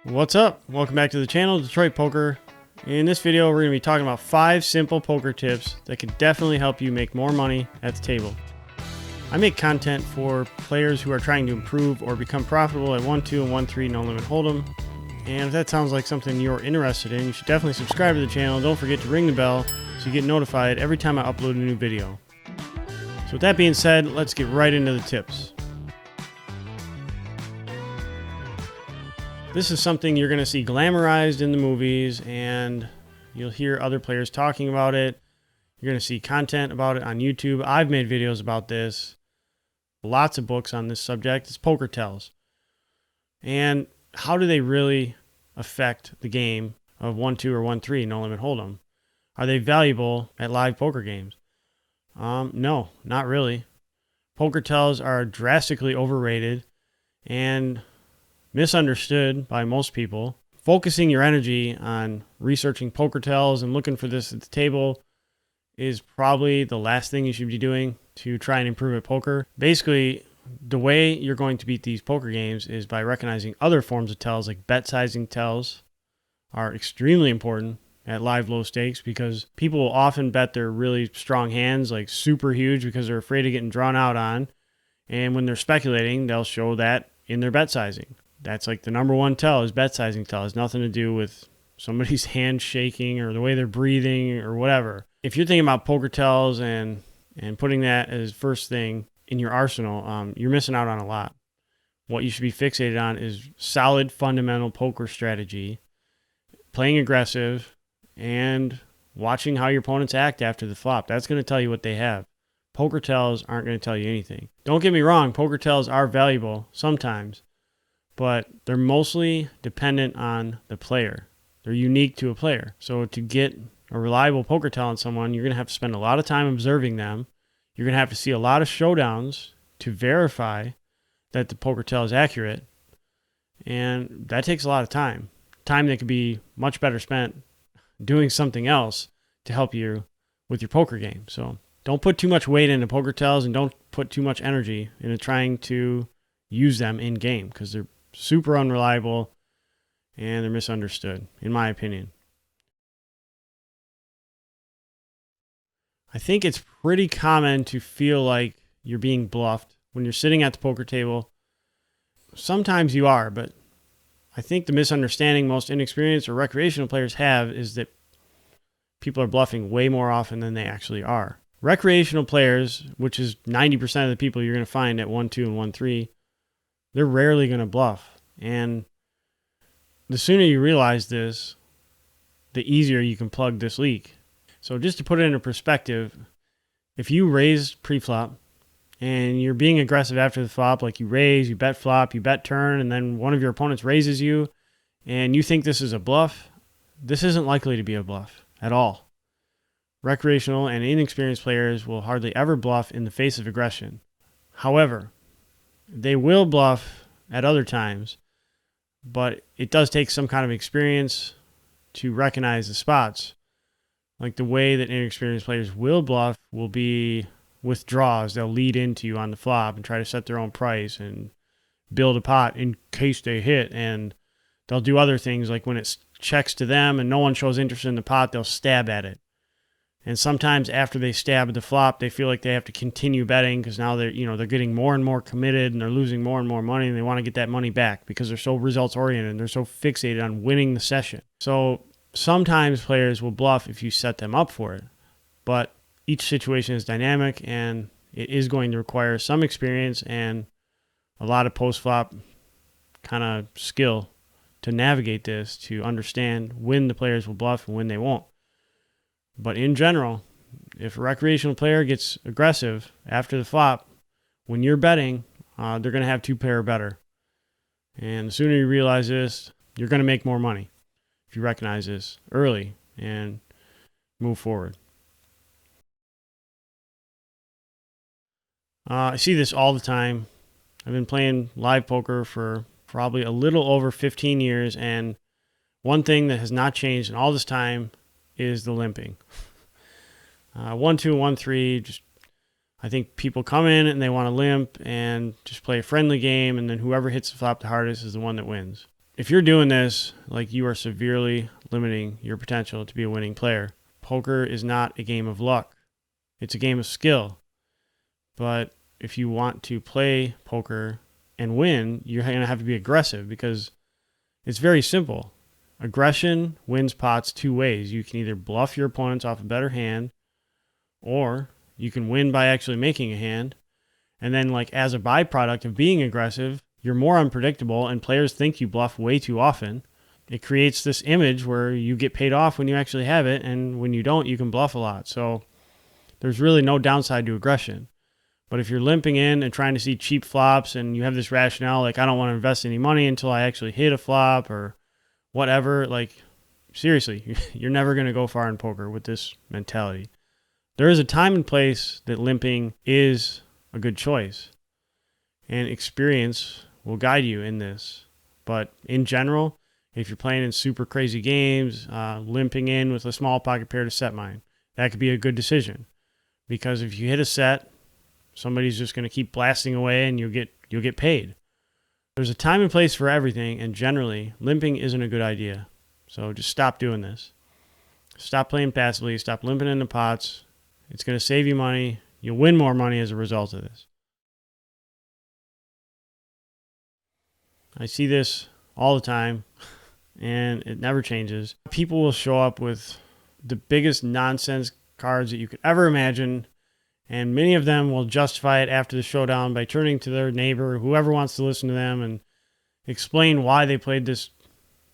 What's up? Welcome back to the channel, Detroit Poker. In this video, we're going to be talking about 5 simple poker tips that can definitely help you make more money at the table. I make content for players who are trying to improve or become profitable at 1-2 and 1-3 no limit hold'em. And if that sounds like something you're interested in, you should definitely subscribe to the channel. Don't forget to ring the bell so you get notified every time I upload a new video. So with that being said, let's get right into the tips. This is something you're going to see glamorized in the movies, and you'll hear other players talking about it. You're going to see content about it on YouTube. I've made videos about this. Lots of books on this subject. It's poker tells. And how do they really affect the game of 1-2 or 1-3 no limit hold'em? Are they valuable at live poker games? No, not really. Poker tells are drastically overrated and misunderstood by most people. Focusing your energy on researching poker tells and looking for this at the table is probably the last thing you should be doing to try and improve at poker. Basically, the way you're going to beat these poker games is by recognizing other forms of tells, like bet sizing tells are extremely important at live low stakes, because people will often bet their really strong hands like super huge because they're afraid of getting drawn out on. And when they're speculating, they'll show that in their bet sizing. That's like the number one tell, is bet sizing tell. It has nothing to do with somebody's hand shaking or the way they're breathing or whatever. If you're thinking about poker tells and putting that as first thing in your arsenal, you're missing out on a lot. What you should be fixated on is solid fundamental poker strategy, playing aggressive, and watching how your opponents act after the flop. That's going to tell you what they have. Poker tells aren't going to tell you anything. Don't get me wrong, poker tells are valuable sometimes, but they're mostly dependent on the player. They're unique to a player. So to get a reliable poker tell on someone, you're going to have to spend a lot of time observing them. You're going to have to see a lot of showdowns to verify that the poker tell is accurate. And that takes a lot of time. Time that could be much better spent doing something else to help you with your poker game. So don't put too much weight into poker tells, and don't put too much energy into trying to use them in game, because they're super unreliable and they're misunderstood, in my opinion. I think it's pretty common to feel like you're being bluffed when you're sitting at the poker table. Sometimes you are, but I think the misunderstanding most inexperienced or recreational players have is that people are bluffing way more often than they actually are. Recreational players, which is 90% of the people you're going to find at 1-2 and 1-3, they're rarely going to bluff. And the sooner you realize this, the easier you can plug this leak. So just to put it into perspective, if you raise pre-flop and you're being aggressive after the flop, like you raise, you bet flop, you bet turn, and then one of your opponents raises you, and you think this is a bluff, this isn't likely to be a bluff at all. Recreational and inexperienced players will hardly ever bluff in the face of aggression. However, they will bluff at other times, but it does take some kind of experience to recognize the spots. Like the way that inexperienced players will bluff will be with draws. They'll lead into you on the flop and try to set their own price and build a pot in case they hit. And they'll do other things, like when it checks to them and no one shows interest in the pot, they'll stab at it. And sometimes after they stab at the flop, they feel like they have to continue betting because now they're getting more and more committed and they're losing more and more money, and they want to get that money back because they're so results oriented and they're so fixated on winning the session. So sometimes players will bluff if you set them up for it, but each situation is dynamic and it is going to require some experience and a lot of post-flop kind of skill to navigate this, to understand when the players will bluff and when they won't. But in general, if a recreational player gets aggressive after the flop, when you're betting, they're going to have 2 pair or better. And the sooner you realize this, you're going to make more money if you recognize this early and move forward. I see this all the time. I've been playing live poker for probably a little over 15 years, and one thing that has not changed in all this time is the limping. 1-2 and 1-3, just I think people come in and they want to limp and just play a friendly game, and then whoever hits the flop the hardest is the one that wins. if you're doing this, like, you are severely limiting your potential to be a winning player. Poker is not a game of luck. It's a game of skill. But if you want to play poker and win, you're going to have to be aggressive, because it's very simple. Aggression wins pots two ways. You can either bluff your opponents off a better hand, or you can win by actually making a hand. And then, like, as a byproduct of being aggressive, you're more unpredictable, and players think you bluff way too often. It creates this image where you get paid off when you actually have it, and when you don't, you can bluff a lot. So there's really no downside to aggression. But if you're limping in and trying to see cheap flops, and you have this rationale, like, I don't want to invest any money until I actually hit a flop or whatever, like, seriously, you're never going to go far in poker with this mentality. There is a time and place that limping is a good choice, and experience will guide you in this. But in general, if you're playing in super crazy games, limping in with a small pocket pair to set mine, that could be a good decision, because if you hit a set, somebody's just going to keep blasting away, and you'll get paid. There's a time and place for everything, and generally, limping isn't a good idea. So just stop doing this. Stop playing passively. Stop limping into pots. It's going to save you money. You'll win more money as a result of this. I see this all the time, and it never changes. People will show up with the biggest nonsense cards that you could ever imagine, and many of them will justify it after the showdown by turning to their neighbor, whoever wants to listen to them, and explain why they played this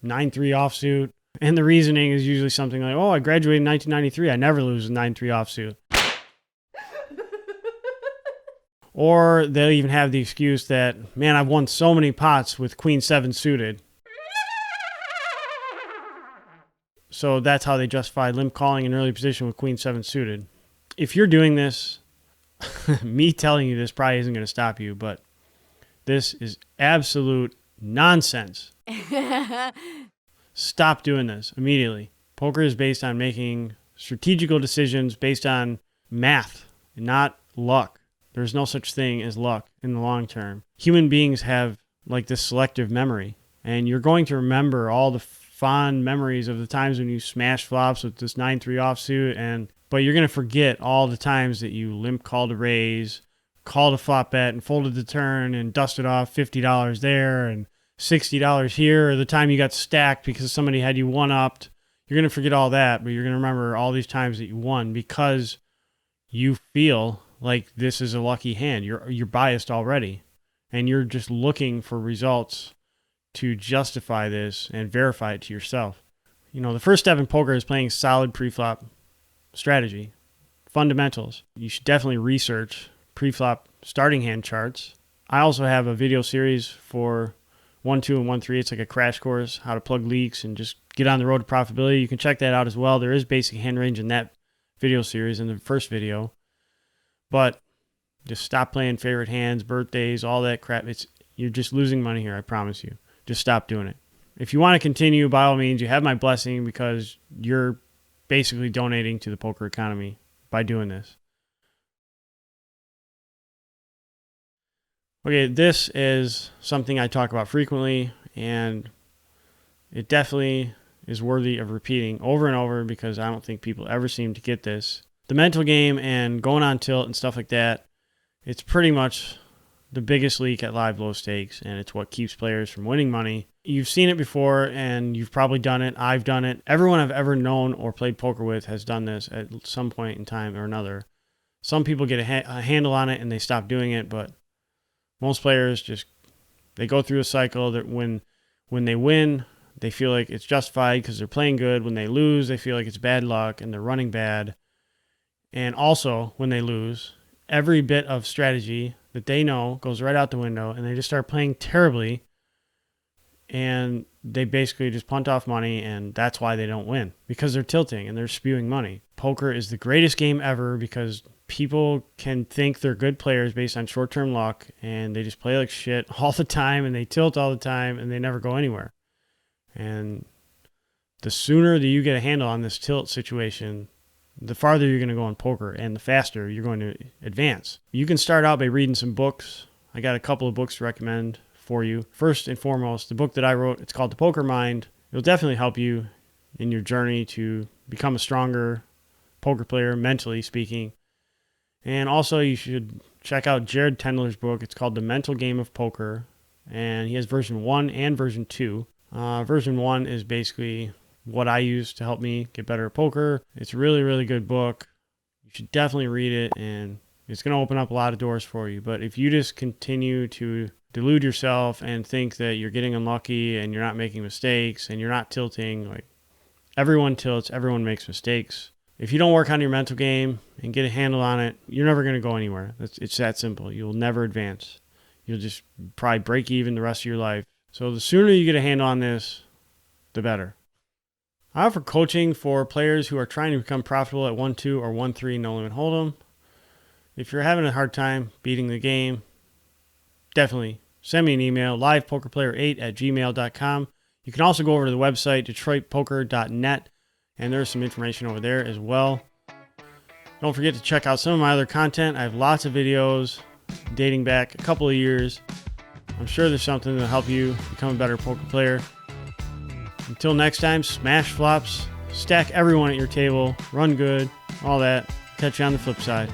9-3 offsuit. And the reasoning is usually something like, oh, I graduated in 1993. I never lose a 9-3 offsuit. Or they'll even have the excuse that, man, I've won so many pots with Queen 7 suited. So that's how they justify limp calling an early position with Queen 7 suited. If you're doing this, me telling you this probably isn't going to stop you, but this is absolute nonsense. Stop doing this immediately. Poker is based on making strategical decisions based on math, not luck. There's no such thing as luck in the long term. Human beings have like this selective memory, and you're going to remember all the fond memories of the times when you smashed flops with this 9-3 offsuit, but you're going to forget all the times that you limp called a raise, called a flop bet, and folded the turn and dusted off $50 there and $60 here, or the time you got stacked because somebody had you one-upped. You're going to forget all that, but you're going to remember all these times that you won because you feel like this is a lucky hand. You're biased already, and you're just looking for results to justify this and verify it to yourself. You know, the first step in poker is playing solid pre-flop strategy, fundamentals. You should definitely research pre-flop starting hand charts. I also have a video series for 1-2 and 1-3. It's like a crash course, how to plug leaks and just get on the road to profitability. You can check that out as well. There is basic hand range in that video series in the first video. But just stop playing favorite hands, birthdays, all that crap. You're just losing money here, I promise you. Just stop doing it. If you want to continue, by all means, you have my blessing, because you're basically donating to the poker economy by doing this. Okay, this is something I talk about frequently, and it definitely is worthy of repeating over and over, because I don't think people ever seem to get this. The mental game and going on tilt and stuff like that, it's pretty much the biggest leak at live low stakes, and it's what keeps players from winning money. You've seen it before, and you've probably done it. I've done it. Everyone I've ever known or played poker with has done this at some point in time or another. Some people get a handle on it and they stop doing it, but most players they go through a cycle that when they win, they feel like it's justified because they're playing good. When they lose, they feel like it's bad luck and they're running bad. And also, when they lose, every bit of strategy that they know goes right out the window, and they just start playing terribly, and they basically just punt off money, and that's why they don't win, because they're tilting and they're spewing money. Poker is the greatest game ever because people can think they're good players based on short-term luck, and they just play like shit all the time, and they tilt all the time, and they never go anywhere. And the sooner that you get a handle on this tilt situation, the farther you're going to go in poker, and the faster you're going to advance. You can start out by reading some books. I got a couple of books to recommend for you. First and foremost, the book that I wrote, it's called The Poker Mind. It'll definitely help you in your journey to become a stronger poker player, mentally speaking. And also you should check out Jared Tendler's book. It's called The Mental Game of Poker. And he has version 1 and version 2. Version 1 is basically what I use to help me get better at poker. It's a really, really good book. You should definitely read it, and it's going to open up a lot of doors for you. But if you just continue to delude yourself and think that you're getting unlucky and you're not making mistakes and you're not tilting, like, everyone tilts, everyone makes mistakes. If you don't work on your mental game and get a handle on it, you're never going to go anywhere. It's that simple. You'll never advance. You'll just probably break even the rest of your life. So the sooner you get a handle on this, the better. I offer coaching for players who are trying to become profitable at 1-2 or 1-3 no limit hold'em. If you're having a hard time beating the game, definitely send me an email, livepokerplayer8@gmail.com. You can also go over to the website, detroitpoker.net, and there's some information over there as well. Don't forget to check out some of my other content. I have lots of videos dating back a couple of years. I'm sure there's something to help you become a better poker player. Until next time, smash flops, stack everyone at your table, run good, all that. Catch you on the flip side.